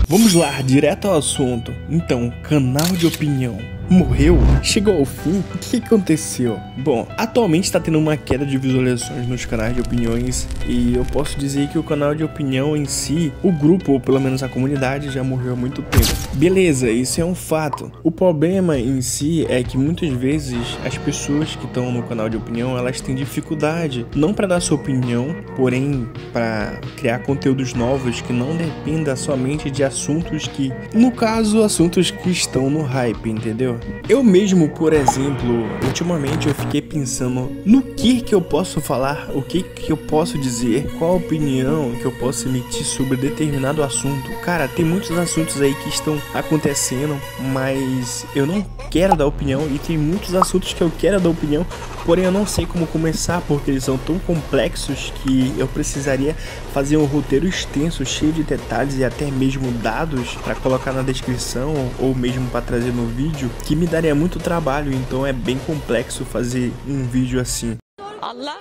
Vamos lá, direto ao assunto. Então, canal de opinião morreu? Chegou ao fim? O que aconteceu? Bom, atualmente está tendo uma queda de visualizações nos canais de opiniões e eu posso dizer que o canal de opinião em si, o grupo ou pelo menos a comunidade já morreu há muito tempo. Beleza, isso é um fato. O problema em si é que muitas vezes as pessoas que estão no canal de opinião, elas têm dificuldade não para dar sua opinião, porém para criar conteúdos novos que não dependa somente de assuntos que, no caso, assuntos que estão no hype, entendeu? Eu mesmo, por exemplo, ultimamente eu fiquei pensando no que eu posso falar, o que eu posso dizer, qual a opinião que eu posso emitir sobre determinado assunto. Cara, tem muitos assuntos aí que estão acontecendo, mas eu não quero dar opinião, e tem muitos assuntos que eu quero dar opinião, porém eu não sei como começar porque eles são tão complexos que eu precisaria fazer um roteiro extenso, cheio de detalhes e até mesmo dados para colocar na descrição ou mesmo para trazer no vídeo, que me daria muito trabalho, então é bem complexo fazer um vídeo assim. Allah.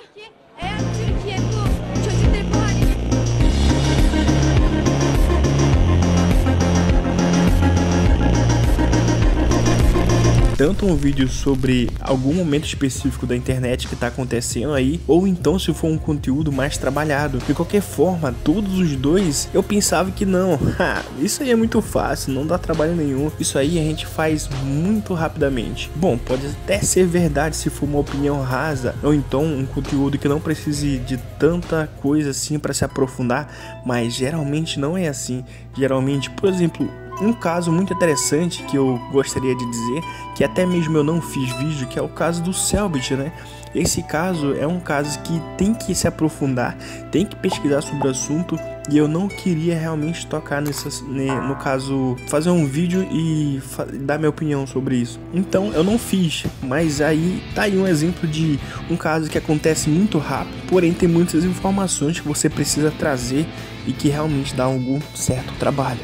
Tanto um vídeo sobre algum momento específico da internet que tá acontecendo aí, ou então se for um conteúdo mais trabalhado. De qualquer forma, todos os dois, eu pensava que não, isso aí é muito fácil, não dá trabalho nenhum, isso aí a gente faz muito rapidamente. Bom, pode até ser verdade se for uma opinião rasa, ou então um conteúdo que não precise de tanta coisa assim para se aprofundar, mas geralmente não é assim. Geralmente, por exemplo, um caso muito interessante que eu gostaria de dizer, que até mesmo eu não fiz vídeo, que é o caso do Cellbit, né? Esse caso é um caso que tem que se aprofundar, tem que pesquisar sobre o assunto, e eu não queria realmente tocar no caso, fazer um vídeo e dar minha opinião sobre isso. Então eu não fiz, mas aí tá aí um exemplo de um caso que acontece muito rápido, porém tem muitas informações que você precisa trazer e que realmente dá algum certo trabalho.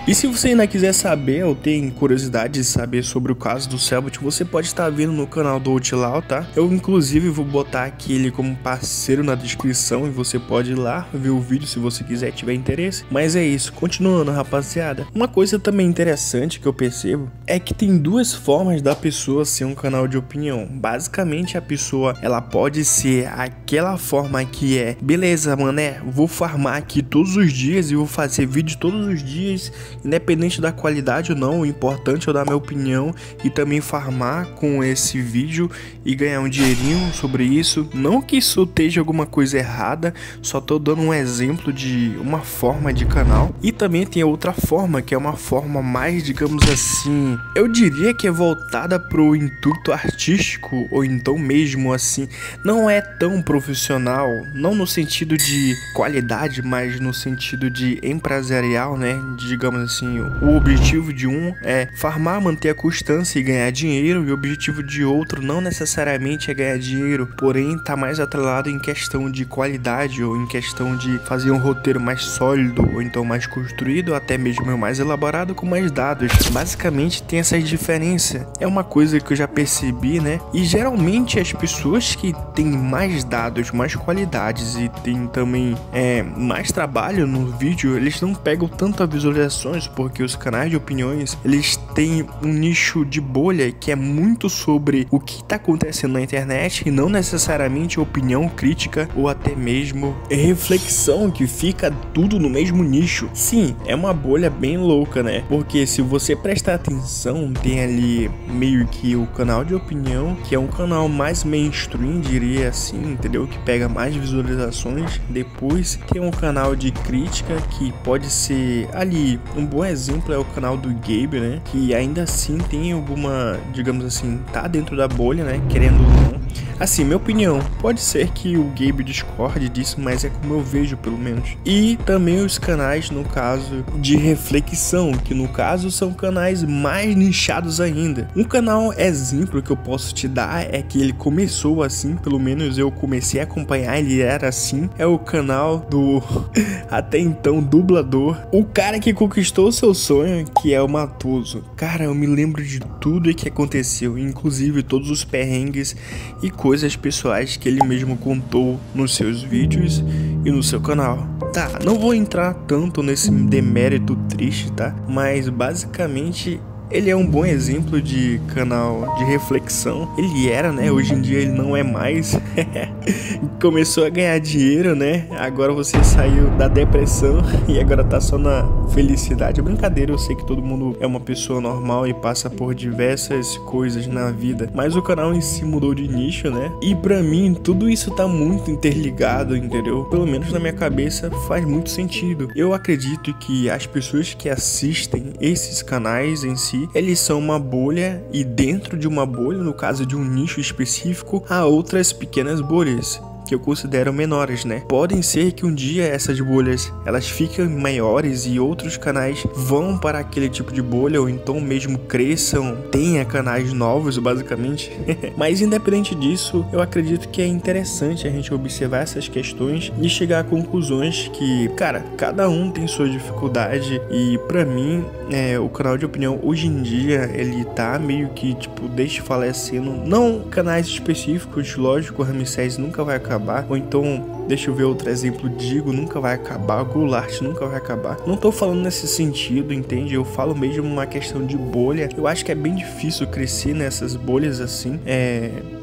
E se você ainda quiser saber ou tem curiosidade de saber sobre o caso do Cellbit, você pode estar vendo no canal do Outlaw, tá? Eu inclusive vou botar aqui ele como parceiro na descrição e você pode ir lá ver o vídeo se você quiser, tiver interesse. Mas é isso, continuando, rapaziada. Uma coisa também interessante que eu percebo é que tem duas formas da pessoa ser um canal de opinião. Basicamente a pessoa, ela pode ser aquela forma que é, beleza, mané, vou farmar aqui todos os dias e vou fazer vídeo todos os dias, independente da qualidade ou não, o importante é eu dar minha opinião e também farmar com esse vídeo e ganhar um dinheirinho sobre isso. Não que isso esteja alguma coisa errada, só tô dando um exemplo de uma forma de canal. E também tem outra forma, que é uma forma mais, digamos assim, eu diria que é voltada pro intuito artístico, ou então mesmo assim, não é tão profissional, não no sentido de qualidade, mas no sentido de empresarial, né, digamos assim, o objetivo de um é farmar, manter a constância e ganhar dinheiro, e o objetivo de outro não necessariamente é ganhar dinheiro, porém tá mais atrelado em questão de qualidade ou em questão de fazer um roteiro mais sólido ou então mais construído, até mesmo mais elaborado com mais dados. Basicamente tem essa diferença, é uma coisa que eu já percebi, né? E geralmente as pessoas que têm mais dados, mais qualidades e tem também mais trabalho no vídeo, eles não pegam tanta visualização, porque os canais de opiniões, eles têm um nicho de bolha que é muito sobre o que está acontecendo na internet e não necessariamente opinião, crítica ou até mesmo reflexão, que fica tudo no mesmo nicho. Sim, é uma bolha bem louca, né? Porque se você prestar atenção, tem ali meio que o canal de opinião, que é um canal mais mainstream, diria assim, entendeu? Que pega mais visualizações. Depois tem um canal de crítica, que pode ser ali um bom exemplo é o canal do Gabe, né? Que ainda assim tem alguma, digamos assim, tá dentro da bolha, né? Querendo ou não. Assim, minha opinião, pode ser que o Gabe discorde disso, mas é como eu vejo, pelo menos. E também os canais, no caso, de reflexão, que no caso são canais mais nichados ainda. Um canal exemplo que eu posso te dar é que ele começou assim, pelo menos eu comecei a acompanhar, ele era assim, é o canal do, até então, dublador. O cara que conquistou seu sonho, que é o Matoso. Cara, eu me lembro de tudo que aconteceu, inclusive todos os perrengues e coisas pessoais que ele mesmo contou nos seus vídeos. e no seu canal. Tá, não vou entrar tanto nesse demérito triste, tá? Mas basicamente ele é um bom exemplo de canal de reflexão. Ele era, né? Hoje em dia ele não é mais. Começou a ganhar dinheiro, né? Agora você saiu da depressão e agora tá só na felicidade. Brincadeira, eu sei que todo mundo é uma pessoa normal e passa por diversas coisas na vida, mas o canal em si mudou de nicho, né? E pra mim, tudo isso tá muito interligado, entendeu? Pelo menos na minha cabeça faz muito sentido. Eu acredito que as pessoas que assistem esses canais em si, eles são uma bolha, e dentro de uma bolha, no caso de um nicho específico, há outras pequenas bolhas que eu considero menores, né? Podem ser que um dia essas bolhas elas fiquem maiores e outros canais vão para aquele tipo de bolha, ou então mesmo cresçam, tenha canais novos, basicamente. Mas independente disso, eu acredito que é interessante a gente observar essas questões e chegar a conclusões que, cara, cada um tem sua dificuldade, e pra mim, o canal de opinião hoje em dia, ele tá meio que, tipo, desfalecendo. Não canais específicos, lógico, o Ramsés nunca vai acabar, ou então, deixa eu ver outro exemplo, Digo nunca vai acabar, Goulart nunca vai acabar. Não tô falando nesse sentido, entende? Eu falo mesmo uma questão de bolha. Eu acho que é bem difícil crescer nessas bolhas assim,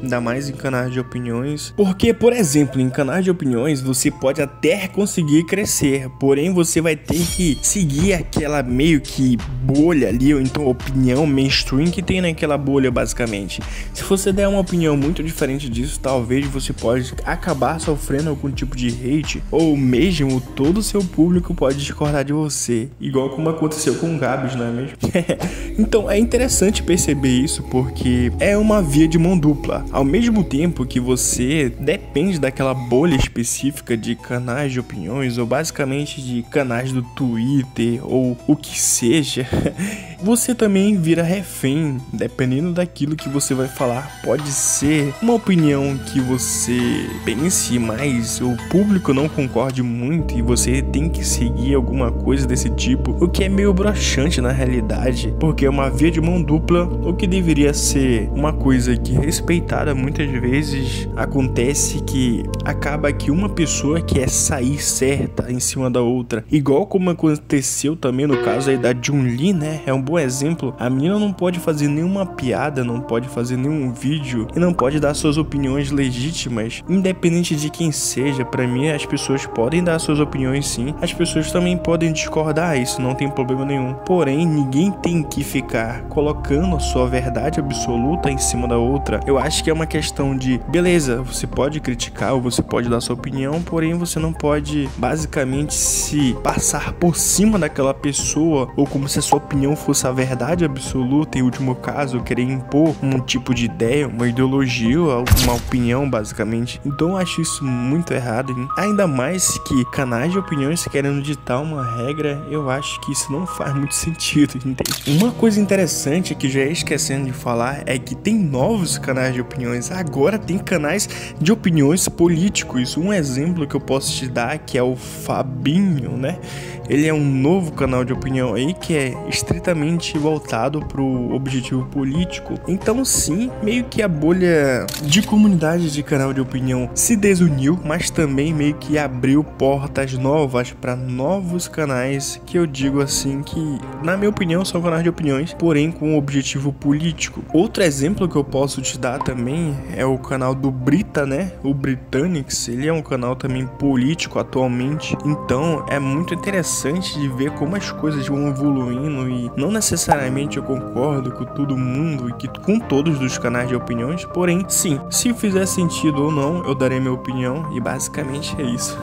ainda mais em canais de opiniões. Porque, por exemplo, em canais de opiniões você pode até conseguir crescer, porém você vai ter que seguir aquela meio que bolha ali, ou então opinião mainstream que tem naquela bolha, basicamente. Se você der uma opinião muito diferente disso, talvez você pode acabar sofrendo algum tipo de hate, ou mesmo todo o seu público pode discordar de você, igual como aconteceu com o Gabs, não é mesmo? Então é interessante perceber isso, porque é uma via de mão dupla. Ao mesmo tempo que você depende daquela bolha específica de canais de opiniões, ou basicamente de canais do Twitter, ou o que seja, você também vira refém, dependendo daquilo que você vai falar. Pode ser uma opinião que você pense, mas o público não concorde muito e você tem que seguir alguma coisa desse tipo, o que é meio broxante na realidade, porque é uma via de mão dupla. O que deveria ser uma coisa que é respeitada, muitas vezes acontece que acaba que uma pessoa quer sair certa em cima da outra, igual como aconteceu também no caso aí da Jun-Li, né? É um bom exemplo. A menina não pode fazer nenhuma piada, não pode fazer nenhum vídeo e não pode dar suas opiniões legítimas, independente de quem seja. Pra mim, as pessoas podem dar suas opiniões sim, as pessoas também podem discordar, isso não tem problema nenhum. Porém, ninguém tem que ficar colocando a sua verdade absoluta em cima da outra. Eu acho que é uma questão de, beleza, você pode criticar ou você pode dar sua opinião, porém você não pode basicamente se passar por cima daquela pessoa, ou como se a sua opinião fosse a verdade absoluta, em último caso, querer impor um tipo de ideia, uma ideologia, uma opinião, basicamente. Então eu acho isso muito errado, hein? Ainda mais que canais de opiniões querendo ditar uma regra, eu acho que isso não faz muito sentido, entende? Uma coisa interessante que já ia esquecendo de falar é que tem novos canais de opiniões. Agora tem canais de opiniões políticos. Um exemplo que eu posso te dar, que é o Fabinho, né? Ele é um novo canal de opinião aí que é estritamente voltado pro objetivo político. Então sim, meio que a bolha de comunidade de canal de opinião se desuniu, mas também meio que abriu portas novas para novos canais, que eu digo assim que, na minha opinião, são canais de opiniões, porém com um objetivo político. Outro exemplo que eu posso te dar também é o canal do Brita, né? O Britannics, ele é um canal também político atualmente. Então é muito interessante de ver como as coisas vão evoluindo, e não necessariamente eu concordo com todo mundo e que com todos os canais de opiniões, porém sim, se fizer sentido ou não, eu darei minha opinião, e basicamente é isso.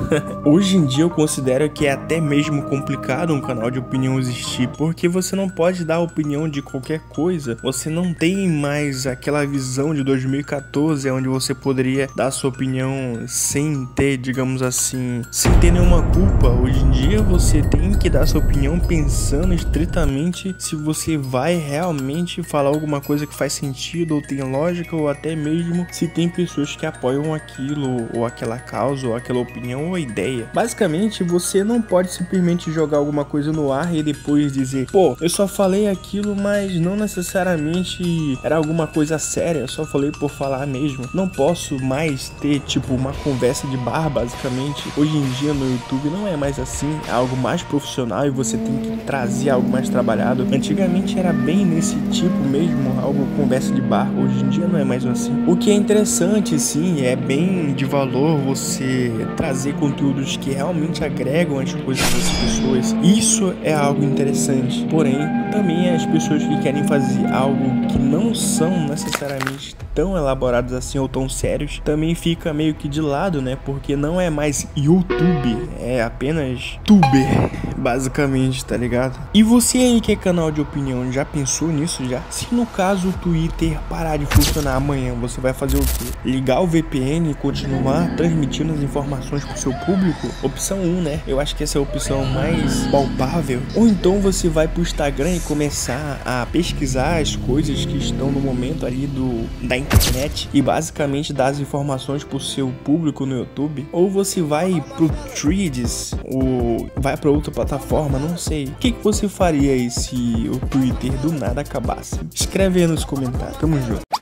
Hoje em dia eu considero que é até mesmo complicado um canal de opinião existir, porque você não pode dar opinião de qualquer coisa. Você não tem mais aquela visão de 2014 onde você poderia dar sua opinião sem ter, digamos assim, sem ter nenhuma culpa. Hoje em dia você tem que dar sua opinião pensando estritamente se você vai realmente falar alguma coisa que faz sentido ou tem lógica, ou até mesmo se tem pessoas que apoiam aquilo ou aquela causa ou aquela opinião ou ideia. Basicamente, você não pode simplesmente jogar alguma coisa no ar e depois dizer, pô, eu só falei aquilo, mas não necessariamente era alguma coisa séria, eu só falei por falar mesmo. Não posso mais ter tipo uma conversa de bar, basicamente. Hoje em dia no YouTube não é mais assim, é algo mais profissional e você tem que trazer algo mais trabalhado. Antigamente era bem nesse tipo mesmo, algo conversa de bar. Hoje em dia não é mais assim. O que é interessante, sim, é bem de valor você trazer conteúdos que realmente agregam as coisas das pessoas. Isso é algo interessante. Porém, também as pessoas que querem fazer algo que não são necessariamente tão elaborados assim ou tão sérios, também fica meio que de lado, né? Porque não é mais YouTube, é apenas tuber, basicamente, tá ligado? E você aí que é canal de opinião, já pensou nisso já? Se no caso o Twitter parar de funcionar amanhã, você vai fazer o quê? Ligar o VPN e continuar transmitindo as informações pro seu público? Opção 1, né? Eu acho que essa é a opção mais palpável. Ou então você vai pro Instagram e começar a pesquisar as coisas que estão no momento ali da internet e basicamente dar as informações pro seu público no YouTube. Ou você vai pro Threads ou vai pra outra plataforma, não sei. O que você faria aí se o Twitter do nada acabasse? Escreve aí nos comentários. Tamo junto.